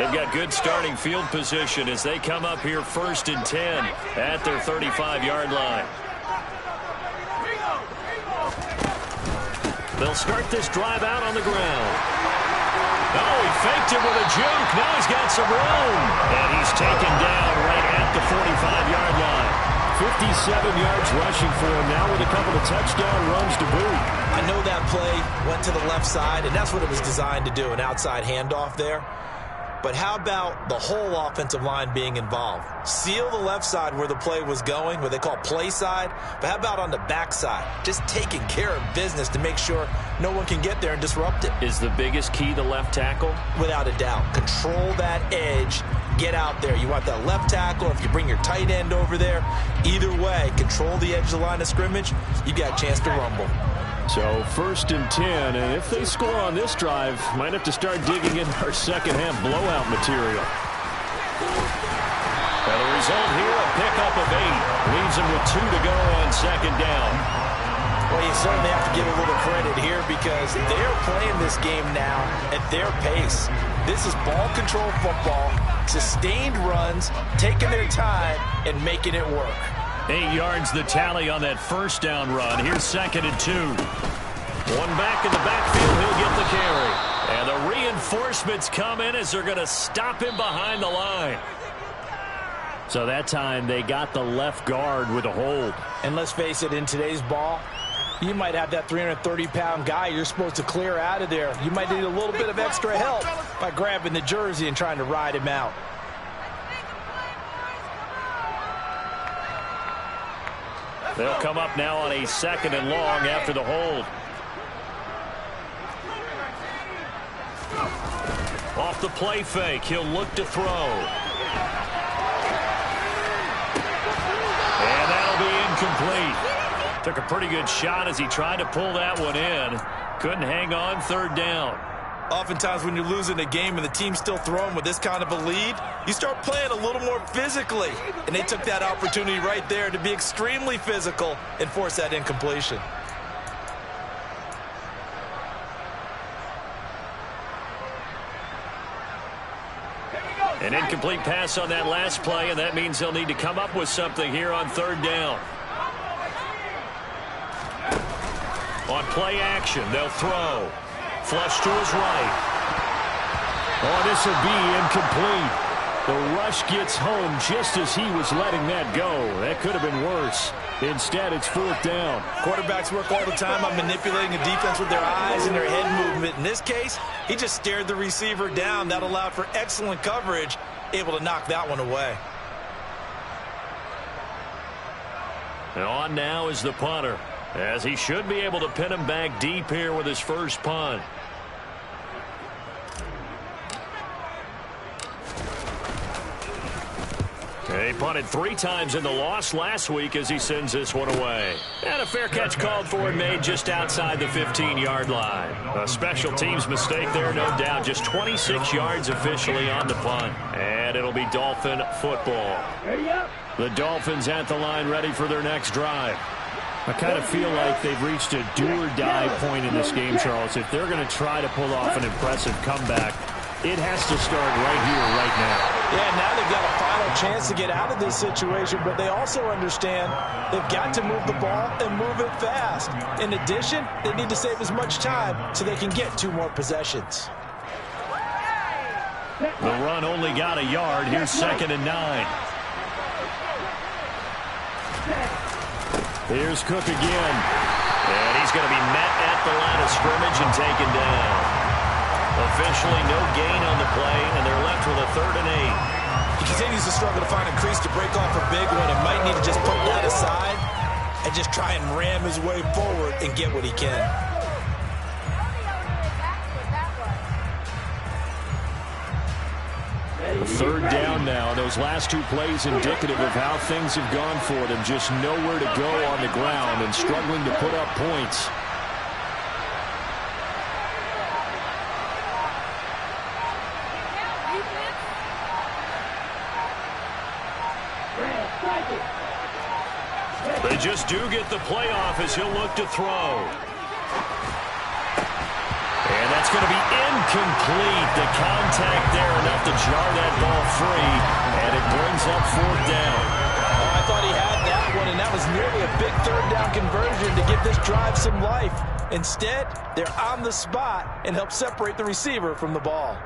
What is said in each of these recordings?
They've got good starting field position as they come up here 1st and 10 at their 35-yard line. They'll start this drive out on the ground. Oh, he faked it with a juke. Now he's got some room. And he's taken down right at the 45-yard line. 57 yards rushing for him now with a couple of touchdown runs to boot. I know that play went to the left side, and that's what it was designed to do, an outside handoff there. But how about the whole offensive line being involved? Seal the left side where the play was going, what they call play side. But how about on the back side? Just taking care of business to make sure no one can get there and disrupt it. Is the biggest key the left tackle? Without a doubt. Control that edge. Get out there. You want that left tackle. If you bring your tight end over there, either way, control the edge of the line of scrimmage, you got a chance to rumble. So 1st and 10, and if they score on this drive, might have to start digging in our second half blowout material. And the result here, a pickup of 8. Leaves them with 2 to go on 2nd down. Well, you certainly have to give a little credit here because they're playing this game now at their pace. This is ball control football, sustained runs, taking their time, and making it work. 8 yards the tally on that 1st down run. Here's 2nd and 2. One back in the backfield. He'll get the carry. And the reinforcements come in as they're going to stop him behind the line. So that time they got the left guard with a hold. And let's face it, in today's ball, you might have that 330-pound guy you're supposed to clear out of there. You might need a little bit of extra help by grabbing the jersey and trying to ride him out. They'll come up now on a 2nd and long after the hold. Off the play fake, he'll look to throw. And that'll be incomplete. Took a pretty good shot as he tried to pull that one in. Couldn't hang on 3rd down. Oftentimes when you're losing a game and the team's still throwing with this kind of a lead, you start playing a little more physically. And they took that opportunity right there to be extremely physical and force that incompletion. An incomplete pass on that last play, and that means they'll need to come up with something here on 3rd down. On play action, they'll throw. Flush to his right. Oh, this will be incomplete. The rush gets home just as he was letting that go. That could have been worse. Instead, it's 4th down. Quarterbacks work all the time on manipulating a defense with their eyes and their head movement. In this case, he just stared the receiver down. That allowed for excellent coverage, able to knock that one away. And on now is the punter, as he should be able to pin him back deep here with his first punt. He punted 3 times in the loss last week as he sends this one away. And a fair catch called for and made just outside the 15-yard line. A special teams mistake there, no doubt. Just 26 yards officially on the punt. And it'll be Dolphin football. The Dolphins at the line ready for their next drive. I kind of feel like they've reached a do-or-die point in this game, Charles. If they're going to try to pull off an impressive comeback, it has to start right here, right now. Yeah, now they've got a final chance to get out of this situation, but they also understand they've got to move the ball and move it fast. In addition, they need to save as much time so they can get 2 more possessions. The run only got a yard. Here's 2nd and 9. Here's Cook again. And he's going to be met at the line of scrimmage and taken down. Officially no gain on the play, and they're left with a 3rd and 8. He continues to struggle to find a crease to break off a big one and might need to just put that aside and just try and ram his way forward and get what he can. A 3rd down now. Those last 2 plays indicative of how things have gone for them. Just nowhere to go on the ground and struggling to put up points. They just do get the playoff as he'll look to throw. And that's going to be incomplete. The contact there enough to jar that ball free, and it brings up fourth down. Oh, I thought he had that one, and that was nearly a big third down conversion to give this drive some life. Instead, they're on the spot and help separate the receiver from the ball.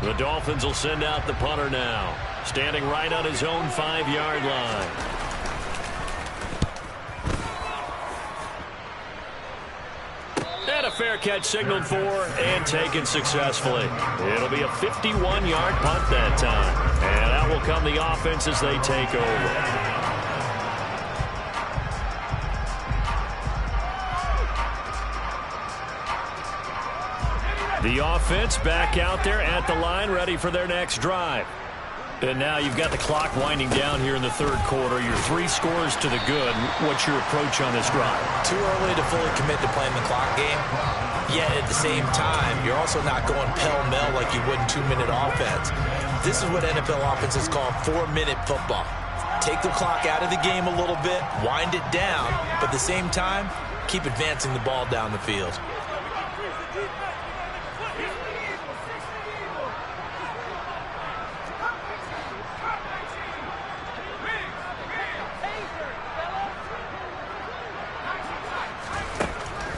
The Dolphins will send out the punter now, standing right on his own 5-yard line. And a fair catch signaled for and taken successfully. It'll be a 51-yard punt that time. And out will come the offense as they take over. The offense back out there at the line, ready for their next drive. And now you've got the clock winding down here in the third quarter. You're 3 scores to the good. What's your approach on this drive? Too early to fully commit to playing the clock game. Yet at the same time, you're also not going pell-mell like you would in 2-minute offense. This is what NFL offenses call 4-minute football. Take the clock out of the game a little bit, wind it down, but at the same time, keep advancing the ball down the field.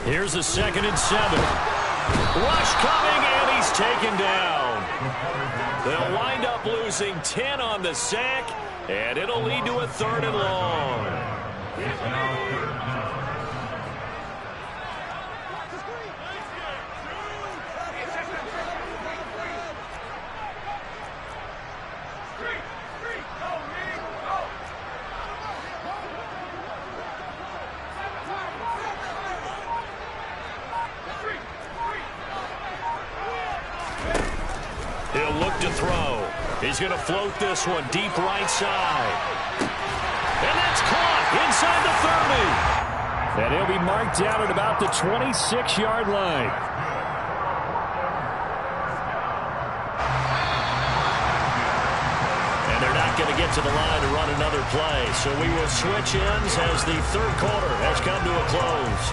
Here's a 2nd and 7. Rush coming, and he's taken down. They'll wind up losing 10 on the sack, and it'll lead to a 3rd and long. He'll look to throw. He's going to float this one deep right side. And that's caught inside the 30. And he'll be marked down at about the 26-yard line. And they're not going to get to the line to run another play. So we will switch ends as the third quarter has come to a close.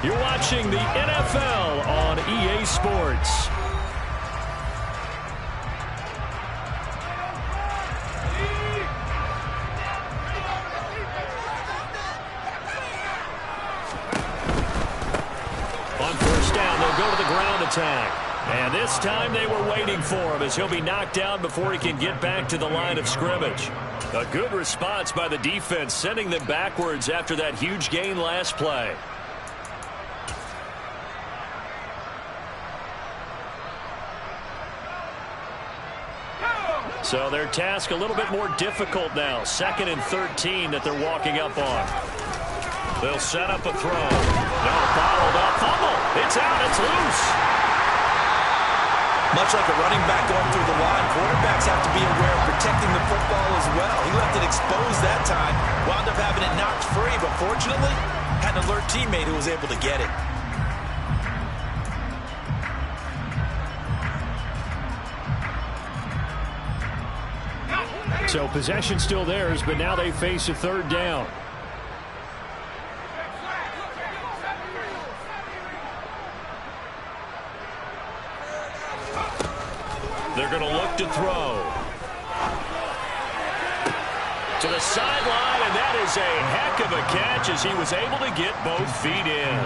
You're watching the NFL on EA Sports. Attack. And this time they were waiting for him as he'll be knocked down before he can get back to the line of scrimmage. A good response by the defense, sending them backwards after that huge gain last play. So their task a little bit more difficult now. 2nd and 13 that they're walking up on. They'll set up a throw. No, bottled up. Fumble. It's out. It's loose. Much like a running back going through the line, quarterbacks have to be aware of protecting the football as well. He left it exposed that time, wound up having it knocked free, but fortunately, had an alert teammate who was able to get it. So possession still theirs, but now they face a 3rd down. They're going to look to throw. To the sideline, and that is a heck of a catch as he was able to get both feet in.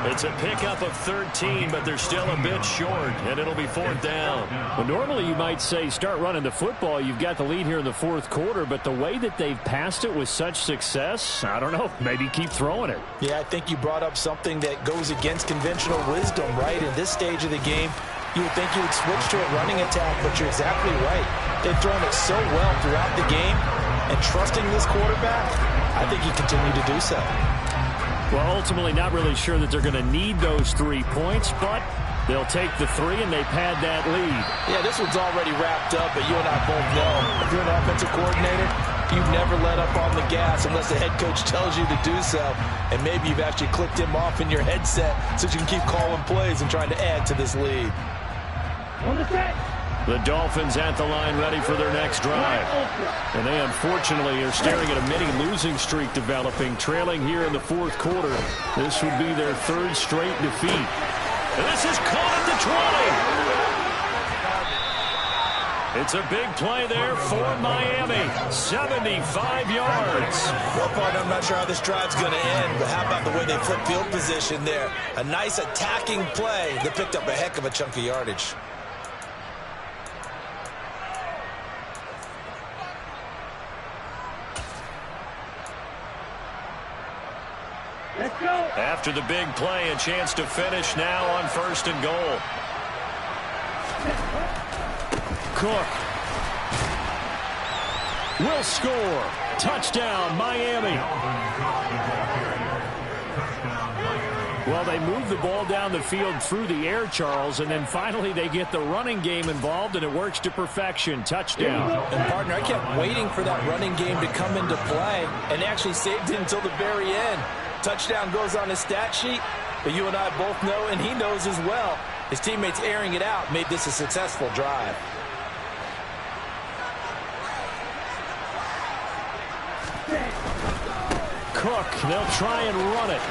It's a pickup of 13, but they're still a bit short, and it'll be 4th down. Well, normally you might say start running the football. You've got the lead here in the 4th quarter, but the way that they've passed it with such success, I don't know, maybe keep throwing it. Yeah, I think you brought up something that goes against conventional wisdom, right? In this stage of the game, you would think you would switch to a running attack, but you're exactly right. They've thrown it so well throughout the game, and trusting this quarterback, I think you continue to do so. Well, ultimately not really sure that they're going to need those 3 points, but they'll take the 3 and they pad that lead. Yeah, this one's already wrapped up, but you and I both know if you're an offensive coordinator, you never let up on the gas unless the head coach tells you to do so. And maybe you've actually clicked him off in your headset so you can keep calling plays and trying to add to this lead. On the set. The Dolphins at the line ready for their next drive. And they unfortunately are staring at a mini losing streak developing, trailing here in the fourth quarter. This would be their third straight defeat. And this is caught at the 20. It's a big play there for Miami. 75 yards. Well, partner, I'm not sure how this drive's going to end, but how about the way they flip field position there? A nice attacking play that picked up a heck of a chunk of yardage. After the big play, a chance to finish now on 1st and goal. Cook will score. Touchdown, Miami. Well, they move the ball down the field through the air, Charles, and then finally they get the running game involved, and it works to perfection. Touchdown. And, partner, I kept waiting for that running game to come into play and actually saved it until the very end. Touchdown goes on his stat sheet, but you and I both know, and he knows as well, his teammates airing it out made this a successful drive. Cook, they'll try and run it.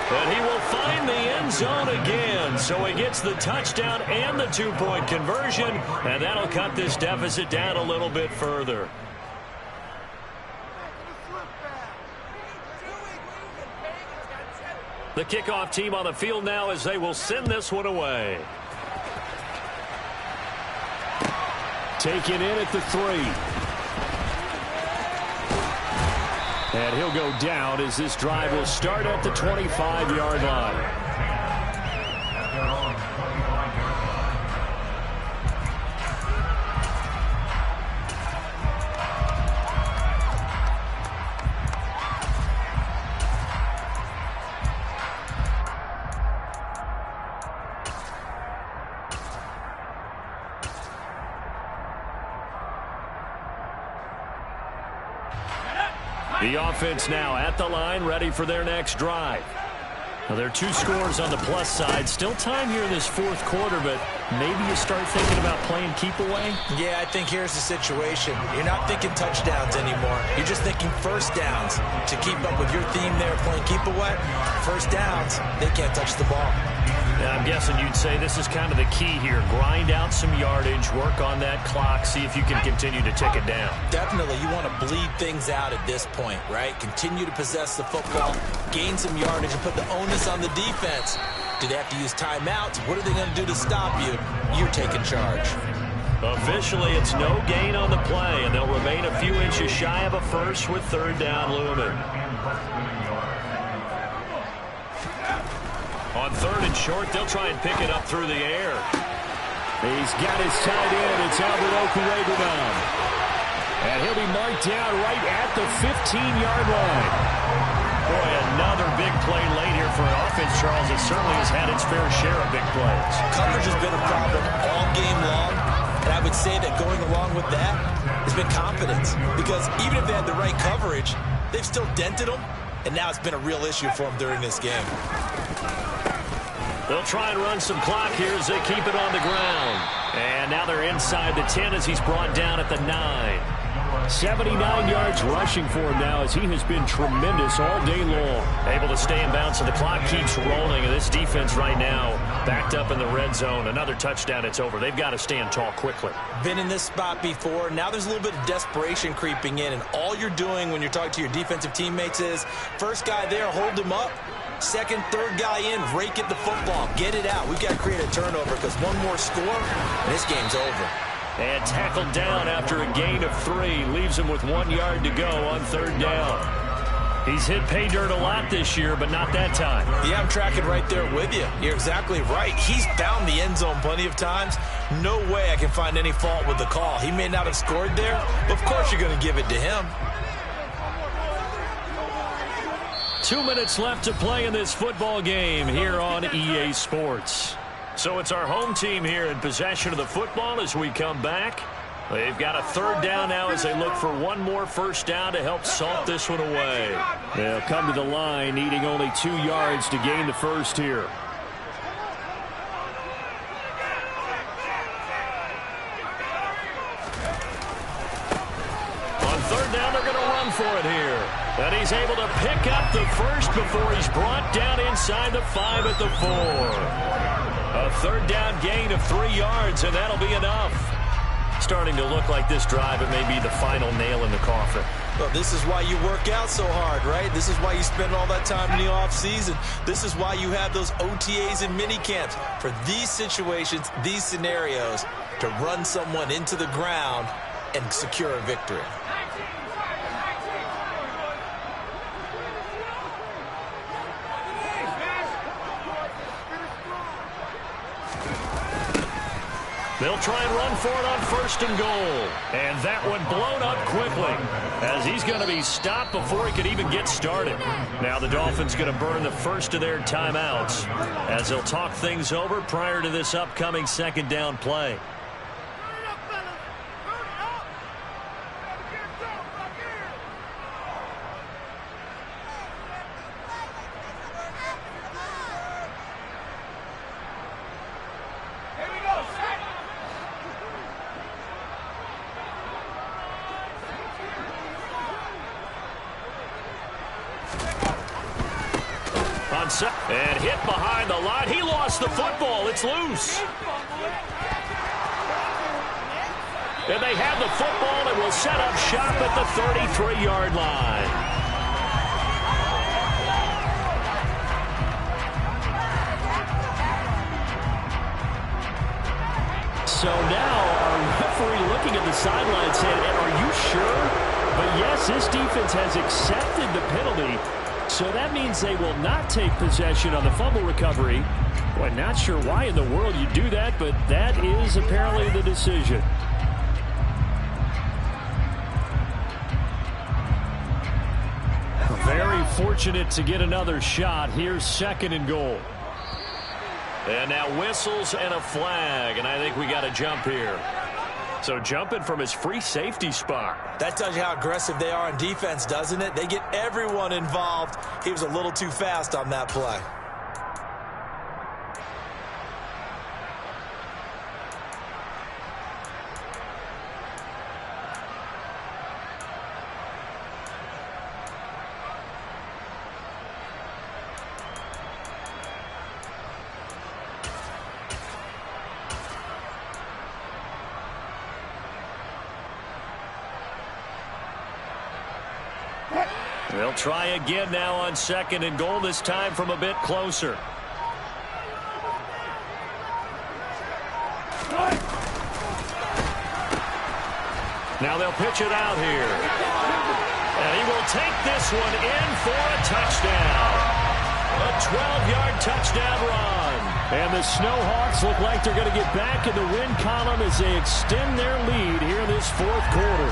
But he will find the end zone again, so he gets the touchdown and the two-point conversion, and that'll cut this deficit down a little bit further. The kickoff team on the field now as they will send this one away. Taken in at the 3. And he'll go down as this drive will start at the 25-yard line. The offense now at the line, ready for their next drive. Now, there are 2 scores on the plus side. Still time here in this fourth quarter, but maybe you start thinking about playing keep away? Yeah, I think here's the situation. You're not thinking touchdowns anymore. You're just thinking first downs. To keep up with your theme there, playing keep away, first downs, they can't touch the ball. Yeah, I'm guessing you'd say this is kind of the key here. Grind out some yardage, work on that clock, see if you can continue to tick it down. Definitely, you want to bleed things out at this point, right? Continue to possess the football, gain some yardage, and put the onus on the defense. Do they have to use timeouts? What are they going to do to stop you? You're taking charge. Officially, it's no gain on the play, and they'll remain a few inches shy of a first with 3rd down looming. On 3rd and short, they'll try and pick it up through the air. He's got his tight end. It's Albert Okwuegbunam. And he'll be marked down right at the 15-yard line. Boy, another big play late here for an offense, Charles. It certainly has had its fair share of big plays. Coverage has been a problem all game long, and I would say that going along with that has been confidence. Because even if they had the right coverage, they've still dented them, and now it's been a real issue for them during this game. They'll try and run some clock here as they keep it on the ground. And now they're inside the 10 as he's brought down at the 9. 79 yards rushing for him now as he has been tremendous all day long. Able to stay in bounds, so the clock keeps rolling. And this defense right now backed up in the red zone. Another touchdown, it's over. They've got to stand tall quickly. Been in this spot before. Now there's a little bit of desperation creeping in. And all you're doing when you're talking to your defensive teammates is, first guy there, hold him up. Second, third guy in, rake at the football. Get it out. We've got to create a turnover because one more score, and this game's over. And tackled down after a gain of 3. Leaves him with 1 yard to go on 3rd down. He's hit pay dirt a lot this year, but not that time. Yeah, I'm tracking right there with you. You're exactly right. He's found the end zone plenty of times. No way I can find any fault with the call. He may not have scored there, but of course you're going to give it to him. 2 minutes left to play in this football game here on EA Sports. So it's our home team here in possession of the football as we come back. They've got a 3rd down now as they look for one more first down to help salt this one away. They'll come to the line needing only 2 yards to gain the first here. for it here. And he's able to pick up the first before he's brought down inside the 5 at the 4. A third down gain of 3 yards, and that'll be enough. Starting to look like this drive, it may be the final nail in the coffin. Well, this is why you work out so hard, right? This is why you spend all that time in the offseason. This is why you have those OTAs and mini camps. For these situations, these scenarios, to run someone into the ground and secure a victory. They'll try and run for it on 1st and goal. And that one blown up quickly as he's going to be stopped before he could even get started. Now the Dolphins going to burn the first of their timeouts as they'll talk things over prior to this upcoming 2nd down play. And hit behind the line. He lost the football. It's loose. And they have the football and will set up shop at the 33-yard line. So now our referee looking at the sideline saying, are you sure? But yes, this defense has accepted the penalty. So that means they will not take possession on the fumble recovery. Boy, not sure why in the world you do that, but that is apparently the decision. Very fortunate to get another shot. Here's 2nd and goal. And now whistles and a flag, and I think we got a jump here. So jumping from his free safety spot. That tells you how aggressive they are on defense, doesn't it? They get everyone involved. He was a little too fast on that play. They'll try again now on 2nd and goal, this time from a bit closer. Now they'll pitch it out here. And he will take this one in for a touchdown. A 12-yard touchdown run. And the Snowhawks look like they're going to get back in the win column as they extend their lead here in this 4th quarter.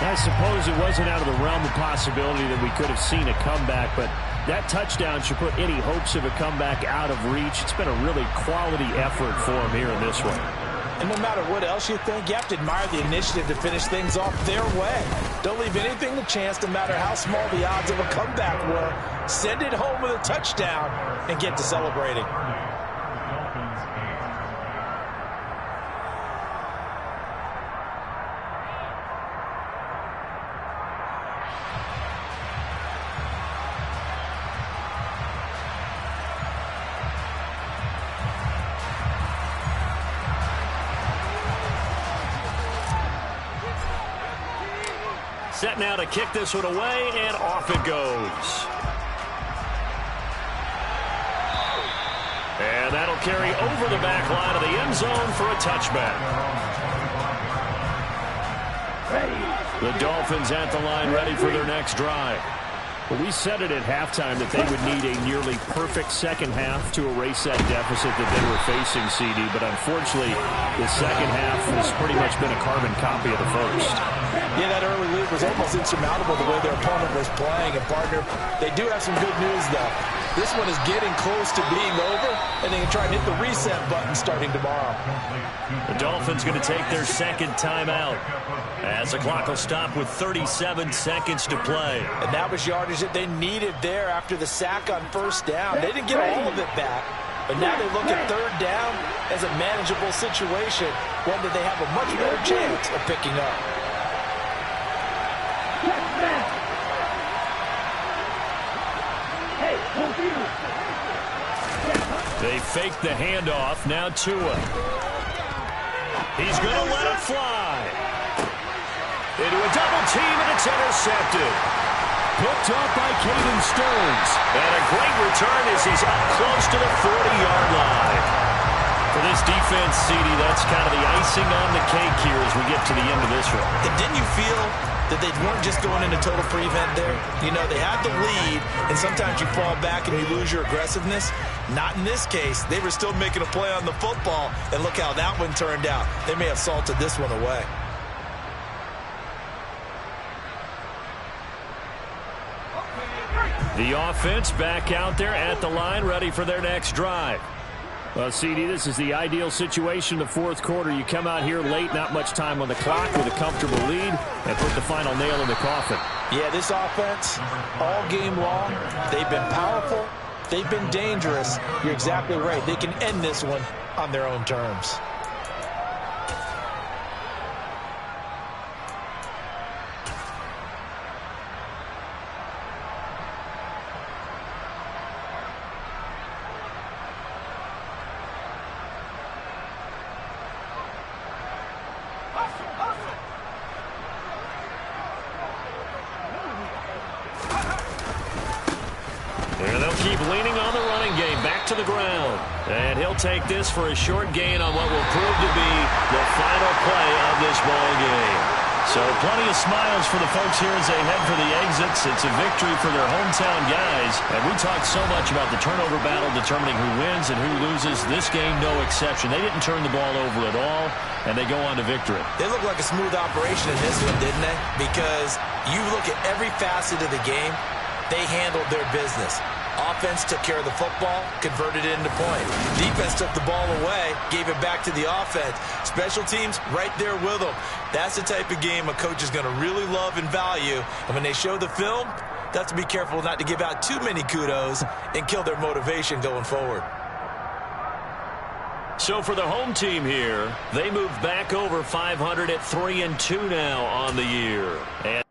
I suppose it wasn't out of the realm of possibility that we could have seen a comeback, but that touchdown should put any hopes of a comeback out of reach. It's been a really quality effort for him here in this one. And no matter what else you think, you have to admire the initiative to finish things off their way. Don't leave anything to chance, no matter how small the odds of a comeback were. Send it home with a touchdown and get to celebrating. Set now to kick this one away, and off it goes. And that'll carry over the back line of the end zone for a touchback. The Dolphins at the line, ready for their next drive. Well, we said it at halftime that they would need a nearly perfect second half to erase that deficit that they were facing, CD. But unfortunately, the second half has pretty much been a carbon copy of the first. Yeah, that early lead was almost insurmountable the way their opponent was playing. And, partner, they do have some good news, though. This one is getting close to being over, and they can try and hit the reset button starting tomorrow. The Dolphins going to take their 2nd timeout as the clock will stop with 37 seconds to play. And that was yardage that they needed there after the sack on 1st down. They didn't get all of it back, but now they look at 3rd down as a manageable situation, one that they have a much better chance of picking up. They fake the handoff. Now Tua. He's going to let it fly. Into a double team, and it's intercepted. Picked up by Caden Sterns. And a great return as he's up close to the 40-yard line. For this defense, CD, that's kind of the icing on the cake here as we get to the end of this one. And didn't you feel that they weren't just going into total prevent there? You know, they had the lead, and sometimes you fall back and you lose your aggressiveness. Not in this case. They were still making a play on the football, and look how that one turned out. They may have salted this one away. The offense back out there at the line, ready for their next drive. Well, CD, this is the ideal situation in the fourth quarter. You come out here late, not much time on the clock, with a comfortable lead, and put the final nail in the coffin. Yeah, this offense, all game long, they've been powerful, they've been dangerous. You're exactly right. They can end this one on their own terms. And they'll keep leaning on the running game, back to the ground. And he'll take this for a short gain on what will prove to be the final play of this ball game. So plenty of smiles for the folks here as they head for the exits. It's a victory for their hometown guys. And we talked so much about the turnover battle determining who wins and who loses. This game, no exception. They didn't turn the ball over at all, and they go on to victory. They look like a smooth operation in this one, didn't they? Because you look at every facet of the game, they handled their business. Offense took care of the football, converted it into points. Defense took the ball away, gave it back to the offense. Special teams right there with them. That's the type of game a coach is going to really love and value. And when they show the film, they have to be careful not to give out too many kudos and kill their motivation going forward. So for the home team here, they move back over 500 at 3-2 now on the year. And